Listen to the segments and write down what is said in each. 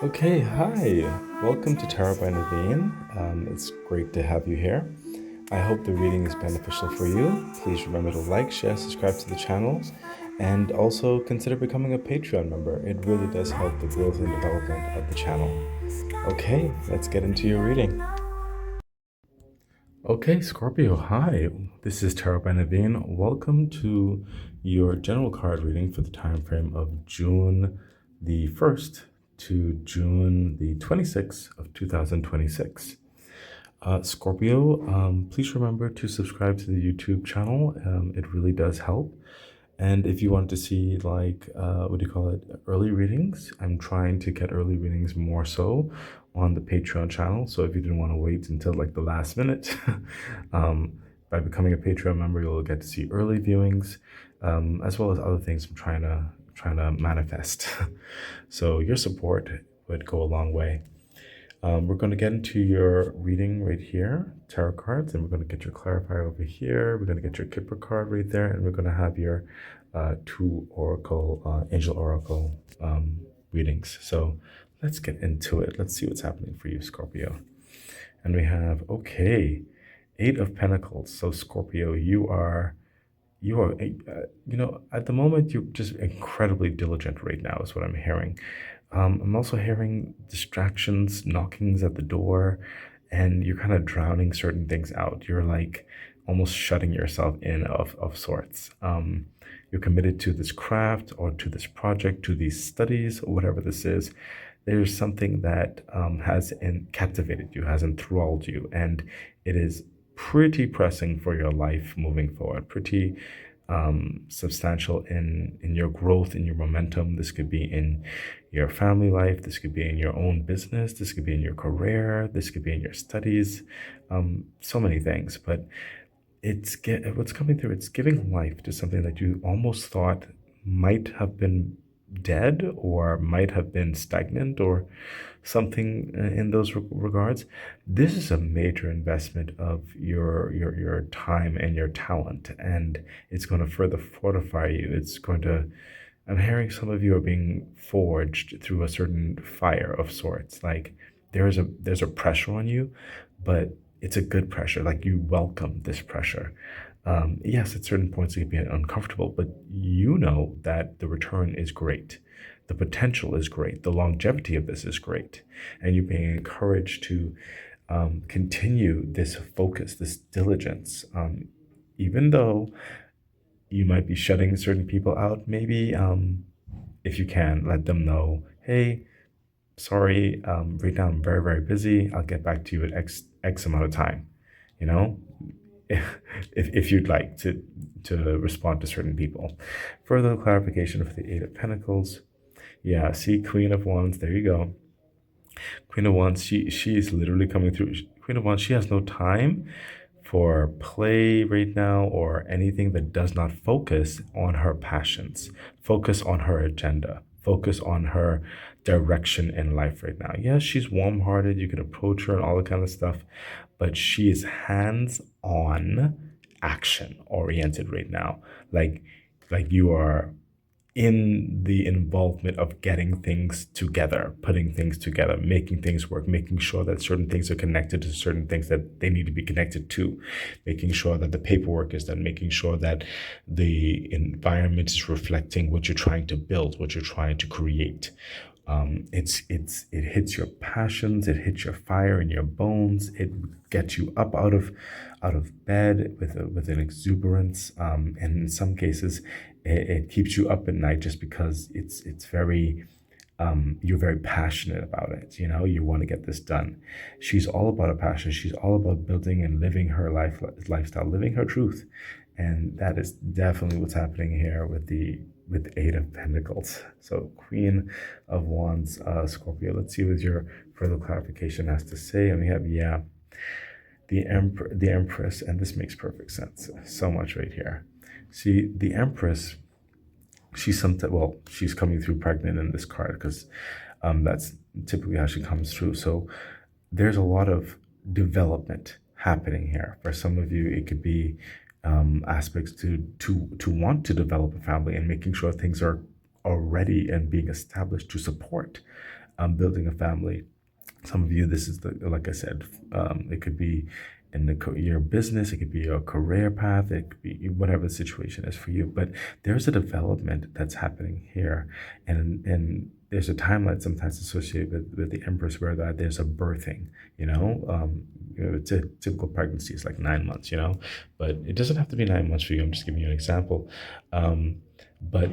Okay, hi. Welcome to Tarot by Naveen. It's great to have you here. I hope the reading is beneficial for you. Please remember to like, share, subscribe to the channel, and also consider becoming a Patreon member. It really does help the growth and development of the channel. Okay, let's get into your reading. Okay, Scorpio, hi. This is Tarot by Naveen. Welcome to your general card reading for the time frame of June the 1st to June the 26th of 2026. Scorpio, please remember to subscribe to the YouTube channel. It really does help. And if you want to see, like, what do you call it, early readings, I'm trying to get early readings more so on the Patreon channel. So if you didn't want to wait until like the last minute, by becoming a Patreon member, you'll get to see early viewings, as well as other things I'm trying to manifest. So your support would go a long way. We're going to get into your reading right here, tarot cards, and we're going to get your clarifier over here. We're going to get your Kipper card right there, and we're going to have your two oracle, angel oracle readings. So let's get into it. Let's see what's happening for you, Scorpio. And we have, okay, Eight of Pentacles. So Scorpio, you are, at the moment, you're just incredibly diligent right now, is what I'm hearing. I'm also hearing distractions, knockings at the door, and you're kind of drowning certain things out. You're like almost shutting yourself in of sorts. You're committed to this craft or to this project, to these studies, or whatever this is. There's something that has captivated you, has enthralled you, and it is pretty pressing for your life moving forward, pretty substantial in your growth, in your momentum. This could be in your family life, this could be in your own business, this could be in your career, this could be in your studies, so many things. But what's coming through, it's giving life to something that you almost thought might have been dead or might have been stagnant or something in those regards. This is a major investment of your time and your talent, and it's going to further fortify you. It's going to, I'm hearing some of you are being forged through a certain fire of sorts. Like there's a pressure on you, but it's a good pressure. Like you welcome this pressure. Yes, at certain points it can be uncomfortable, but you know that the return is great. The potential is great. The longevity of this is great. And you're being encouraged to continue this focus, this diligence, even though you might be shutting certain people out. Maybe if you can, let them know, hey, sorry, right now I'm very, very busy. I'll get back to you at X amount of time. You know, if you'd like to respond to certain people. Further clarification for the Eight of Pentacles. Yeah, see, Queen of Wands, there you go. Queen of Wands, she is literally coming through. Queen of Wands, she has no time for play right now or anything that does not focus on her passions, focus on her agenda, focus on her direction in life right now. Yes, she's warm-hearted. You can approach her and all that kind of stuff, but she is hands-on, action-oriented right now. Like you are in the involvement of getting things together, putting things together, making things work, making sure that certain things are connected to certain things that they need to be connected to, making sure that the paperwork is done, making sure that the environment is reflecting what you're trying to build, what you're trying to create. It hits your passions, it hits your fire in your bones, it gets you up out of bed with an exuberance, and in some cases it keeps you up at night just because it's very you're very passionate about it. You know, you want to get this done. She's all about a passion. She's all about building and living her lifestyle, living her truth, and that is definitely what's happening here with Eight of Pentacles. So Queen of Wands, Scorpio. Let's see what your further clarification has to say. And we have, yeah, the Empress, and this makes perfect sense. So much right here. See, the Empress, she's coming through pregnant in this card because that's typically how she comes through. So there's a lot of development happening here. For some of you, it could be aspects to want to develop a family and making sure things are already and being established to support building a family. Some of you, this is the, like I said, it could be in your business, it could be a career path, it could be whatever the situation is for you. But there's a development that's happening here, and there's a timeline sometimes associated with the Empress where that there's a birthing. It's a typical pregnancy is like 9 months, but it doesn't have to be 9 months for you. I'm just giving you an example. But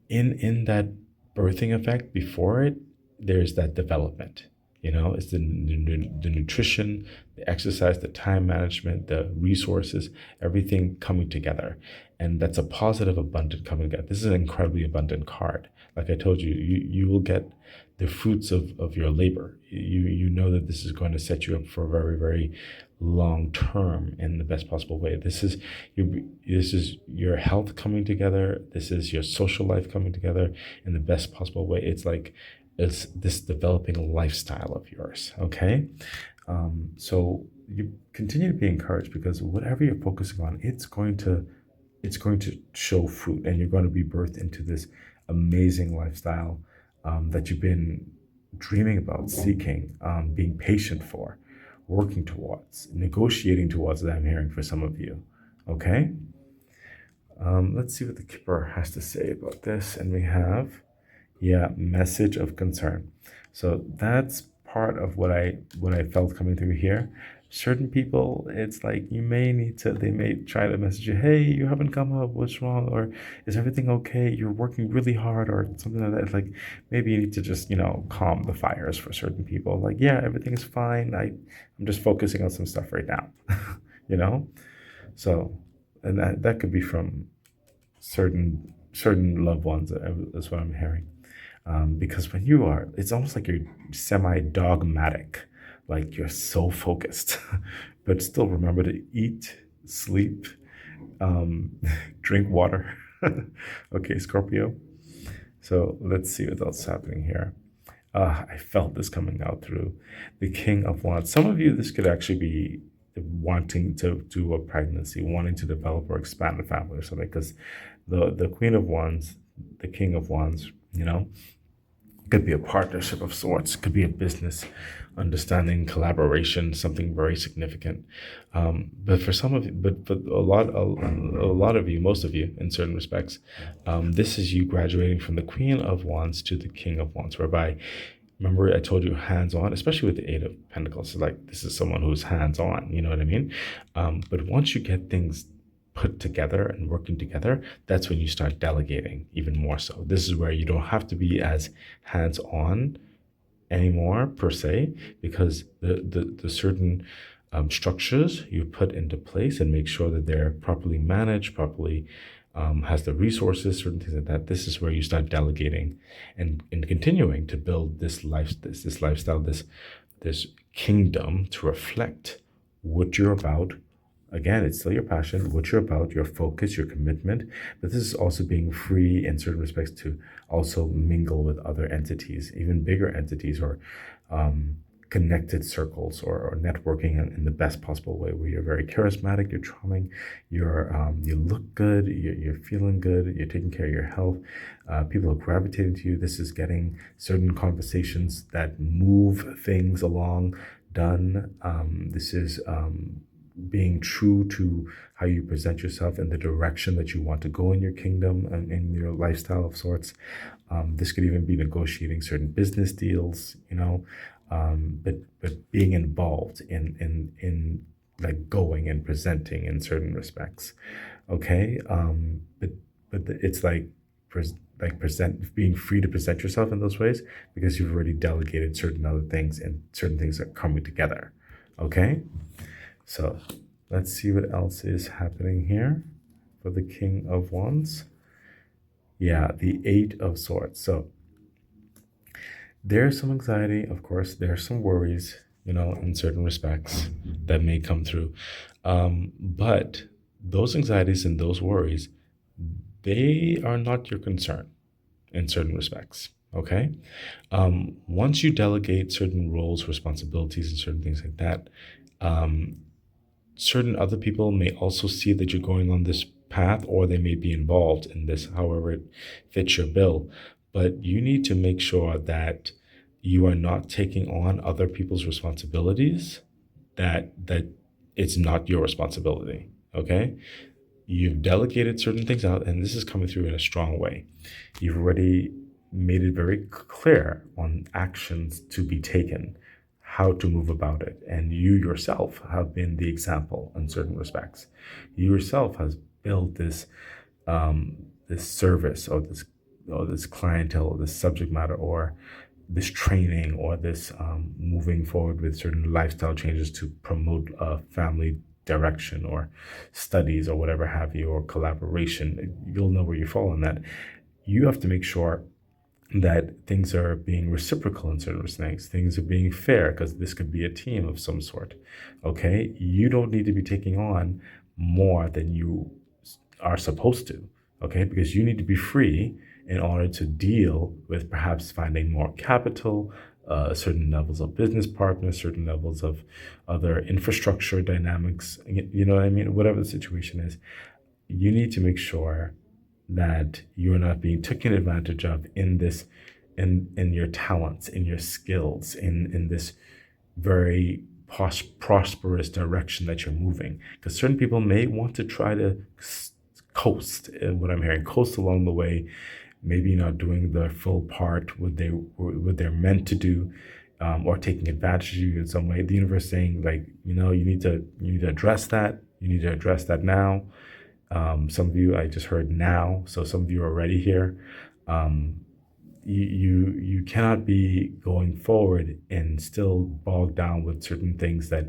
in that birthing effect before it, there's that development. It's the nutrition, the exercise, the time management, the resources, everything coming together. And that's a positive, abundant coming together. This is an incredibly abundant card. Like I told you, you will get the fruits of your labor. You know that this is going to set you up for a very, very long term in the best possible way. This is your health coming together. This is your social life coming together in the best possible way. It's this developing lifestyle of yours. Okay. So you continue to be encouraged because whatever you're focusing on, it's going to show fruit, and you're going to be birthed into this amazing lifestyle that you've been dreaming about, seeking, being patient for, working towards, negotiating towards, that I'm hearing for some of you. Okay. Let's see what the Kipper has to say about this. And we have, yeah, message of concern. So that's part of what I felt coming through here. Certain people, it's like they may try to message you, hey, you haven't come up, what's wrong? Or is everything okay? You're working really hard, or something like that. It's like maybe you need to just, calm the fires for certain people. Like, yeah, everything's fine. I'm just focusing on some stuff right now. you know? So, and that could be from certain loved ones. That's what I'm hearing. Because when you are, it's almost like you're semi dogmatic, like you're so focused, but still remember to eat, sleep, um, drink water. Okay, Scorpio. So let's see what else is happening here. I felt this coming out through the King of Wands. Some of you, this could actually be wanting to do a pregnancy, wanting to develop or expand a family or something, because the Queen of Wands, the King of Wands, could be a partnership of sorts, could be a business understanding, collaboration, something very significant. But for some of you, but for a lot of you, most of you, in certain respects, this is you graduating from the Queen of Wands to the King of Wands, whereby, remember I told you hands on, especially with the Eight of Pentacles. So like this is someone who's hands on. You know what I mean? But once you get things put together and working together, that's when you start delegating even more so. This is where you don't have to be as hands on anymore per se, because the certain structures you put into place and make sure that they're properly managed, properly has the resources, certain things like that. This is where you start delegating and continuing to build this lifestyle, this kingdom to reflect what you're about. Again, it's still your passion, what you're about, your focus, your commitment, but this is also being free in certain respects to also mingle with other entities, even bigger entities, or connected circles, or networking in the best possible way, where you're very charismatic, you're charming, you look good, you're feeling good, you're taking care of your health. People are gravitating to you. This is getting certain conversations that move things along done. This is being true to how you present yourself and the direction that you want to go in your kingdom and in your lifestyle of sorts. This could even be negotiating certain business deals, but being involved in like going and presenting in certain respects. Okay, it's like being free to present yourself in those ways because you've already delegated certain other things, and certain things are coming together. Okay. So let's see what else is happening here for the King of Wands. Yeah, the Eight of Swords. So there's some anxiety, of course. There's some worries, in certain respects that may come through. But those anxieties and those worries, they are not your concern in certain respects. Okay. Once you delegate certain roles, responsibilities, and certain things like that, certain other people may also see that you're going on this path, or they may be involved in this, however it fits your bill. But you need to make sure that you are not taking on other people's responsibilities, that it's not your responsibility. Okay? You've delegated certain things out, and this is coming through in a strong way. You've already made it very clear on actions to be taken, how to move about it, and you yourself have been the example in certain respects. You yourself has built this service, or this clientele, or this subject matter, or this training, or this moving forward with certain lifestyle changes to promote a family direction, or studies, or whatever have you, or collaboration. You'll know where you fall on that. You have to make sure that things are being reciprocal in certain things. Things are being fair, because this could be a team of some sort. Okay, you don't need to be taking on more than you are supposed to. Okay, because you need to be free in order to deal with perhaps finding more capital, certain levels of business partners, certain levels of other infrastructure dynamics. You know what I mean? Whatever the situation is, you need to make sure that you're not being taken advantage of in this, in your talents, in your skills, in this very prosperous direction that you're moving. Because certain people may want to try to coast, what I'm hearing, coast along the way, maybe not doing the full part what they're meant to do, or taking advantage of you in some way. The universe saying, like, you need to address that. You need to address that now. Some of you, I just heard now, so some of you are already here. Um, you cannot be going forward and still bogged down with certain things that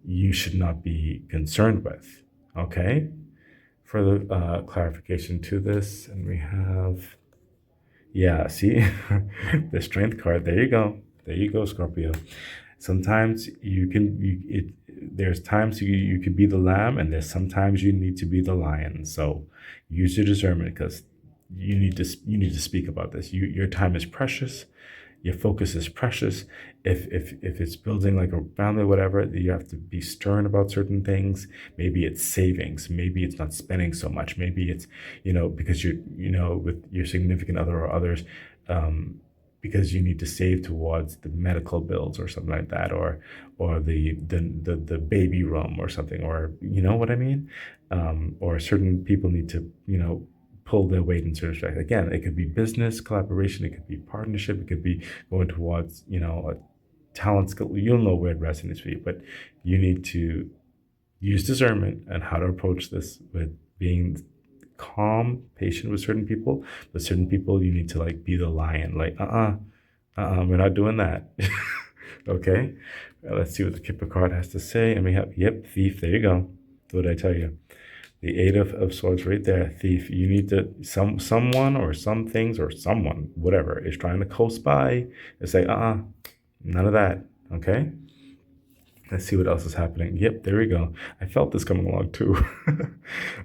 you should not be concerned with. Okay. Further clarification to this, and we have, yeah, see, the strength card. There you go. There you go, Scorpio. Sometimes there's times you could be the lamb, and there's sometimes you need to be the lion. So use your discernment, because you need to speak about this. Your time is precious. Your focus is precious. If it's building like a family or whatever, you have to be stern about certain things. Maybe it's savings. Maybe it's not spending so much. Maybe it's, because with your significant other or others, because you need to save towards the medical bills or something like that, or the baby room or something, or you know what I mean, or certain people need to pull their weight in certain strikes. Again, it could be business collaboration, it could be partnership, it could be going towards a talent skill. You'll know where it resonates for you, but you need to use discernment and how to approach this with being calm, patient with certain people. But certain people, you need to like be the lion, like we're not doing that. Okay, let's see what the Kipper card has to say. And we have, yep, thief. There you go. What did I tell you? The Eight of Swords right there, thief. You need to, someone or some things or someone, whatever, is trying to coast by and say, none of that. Okay. Let's see what else is happening. Yep, there we go. I felt this coming along too.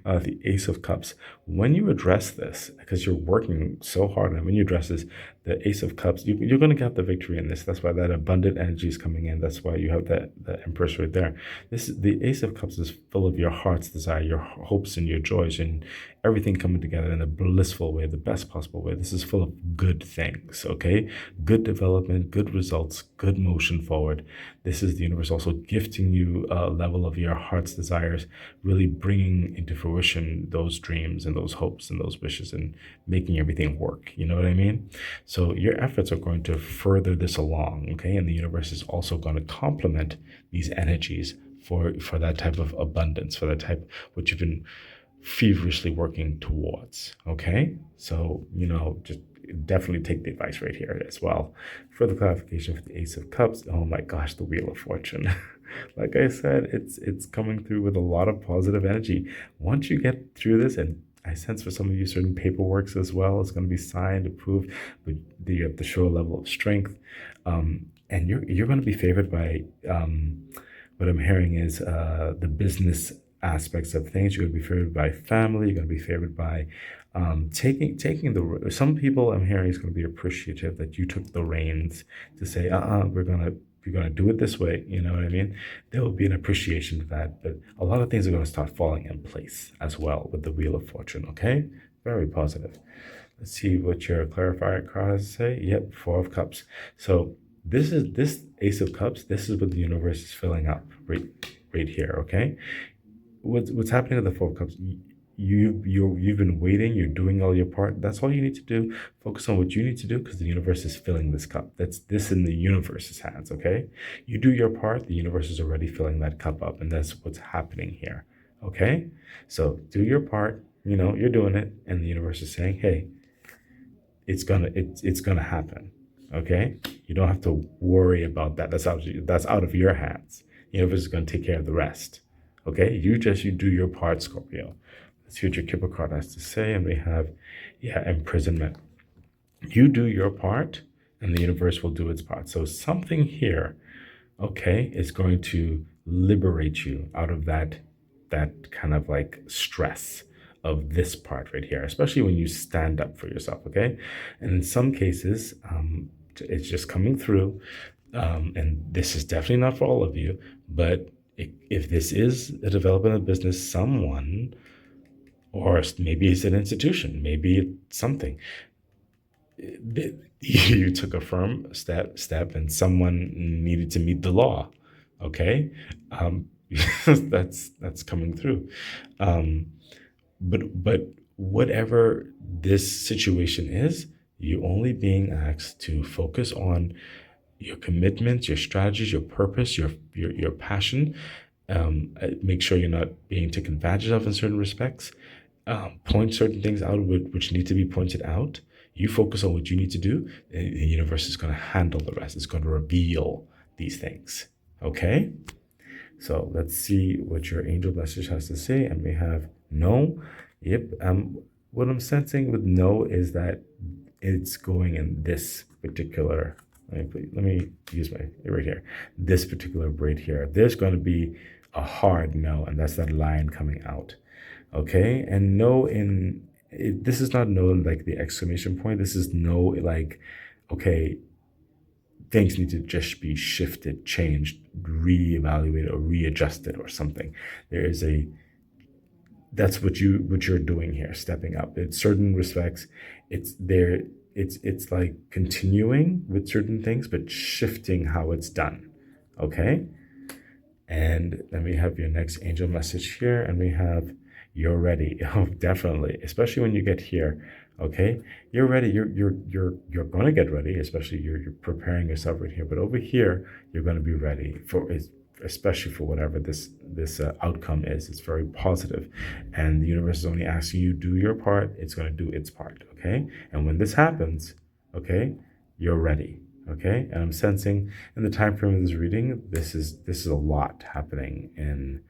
The Ace of Cups. When you address this, because you're working so hard, and when you address this, the Ace of Cups, you're going to get the victory in this. That's why that abundant energy is coming in. That's why you have the Empress right there. The Ace of Cups is full of your heart's desire, your hopes and your joys, and everything coming together in a blissful way, the best possible way. This is full of good things, okay? Good development, good results, good motion forward. This is the universe also gifting you a level of your heart's desires, really bringing into fruition those dreams and those hopes and those wishes, and making everything work. You know what I mean? So your efforts are going to further this along, okay? And the universe is also going to complement these energies for that type of abundance, for that type which you've been feverishly working towards. Okay, so just definitely take the advice right here as well. Further clarification for the Ace of Cups. Oh my gosh, the Wheel of Fortune. Like I said, it's coming through with a lot of positive energy. Once you get through this, and I sense for some of you certain paperwork as well, it's going to be signed, approved, but you have to show a level of strength, and you're going to be favored by what I'm hearing is the business aspects of things. You're going to be favored by family. You're going to be favored by taking some people, I'm hearing, is going to be appreciative that you took the reins to say, we're going to you're going to do it this way, you know what I mean? There will be an appreciation to that, but a lot of things are going to start falling in place as well with the Wheel of Fortune, okay? Very positive. Let's see what your clarifier card has to say. Yep, Four of Cups. So this Ace of Cups, this is what the universe is filling up right here, okay? What's happening with the Four of Cups? You've been waiting. You're doing all your part. That's all you need to do. Focus on what you need to do because the universe is filling this cup. That's this in the universe's hands. Okay, you do your part. The universe is already filling that cup up, and that's what's happening here. Okay, so do your part. You know you're doing it, and the universe is saying, "Hey, it's gonna happen." Okay, you don't have to worry about that. That's out of your hands. The universe is gonna take care of the rest. Okay, you do your part, Scorpio. Let's see what your Kipper card has to say. And we have, yeah, imprisonment. You do your part, and the universe will do its part. So something here, okay, is going to liberate you out of that kind of like stress of this part right here, especially when you stand up for yourself, okay? And in some cases, it's just coming through. And this is definitely not for all of you, but if this is a development of business, someone, or maybe it's an institution, maybe it's something, you took a firm step and someone needed to meet the law, okay? That's coming through. But whatever this situation is, you're only being asked to focus on your commitments, your strategies, your purpose, your passion. Make sure you're not being taken advantage of in certain respects. Point certain things out which need to be pointed out. You focus on what you need to do, and the universe is going to handle the rest. It's going to reveal these things. Okay? So let's see what your angel message has to say. And we have no. Yep. What I'm sensing with no is that it's going in this particular. Let me use my right here. This particular braid here. There's going to be a hard no, and that's that line coming out. Okay, and no this is not no like the exclamation point. This is no like, okay, things need to just be shifted, changed, reevaluated, or readjusted, or something. That's what you're doing here, stepping up. In certain respects, it's there. It's like continuing with certain things, but shifting how it's done. Okay, and then we have your next angel message here, and we have you're ready. Oh, definitely, especially when you get here. Okay, you're ready. You're going to get ready. Especially you're preparing yourself right here. But over here, you're going to be ready for it, especially for whatever this outcome is. It's very positive, and the universe is only asking you do your part. It's going to do its part. Okay, and when this happens, okay, you're ready. Okay, and I'm sensing in the time frame of this reading, this is a lot happening in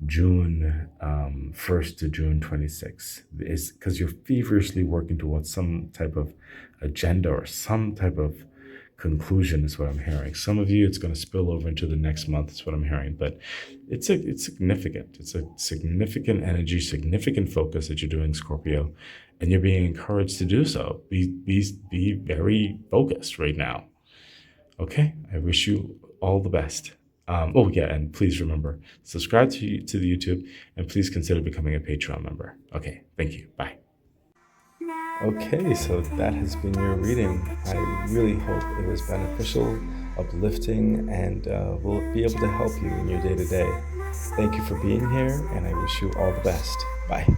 June 1st to June 26th. Is because you're feverishly working towards some type of agenda or some type of conclusion is what I'm hearing. Some of you, it's going to spill over into the next month is what I'm hearing, but it's significant. It's a significant energy, significant focus that you're doing, Scorpio, and you're being encouraged to do so. Be very focused right now. Okay, I wish you all the best. Oh yeah, and please remember, subscribe to the YouTube, and please consider becoming a Patreon member. Okay, thank you. Bye. Okay, so that has been your reading. I really hope it was beneficial, uplifting, and will be able to help you in your day-to-day. Thank you for being here, and I wish you all the best. Bye.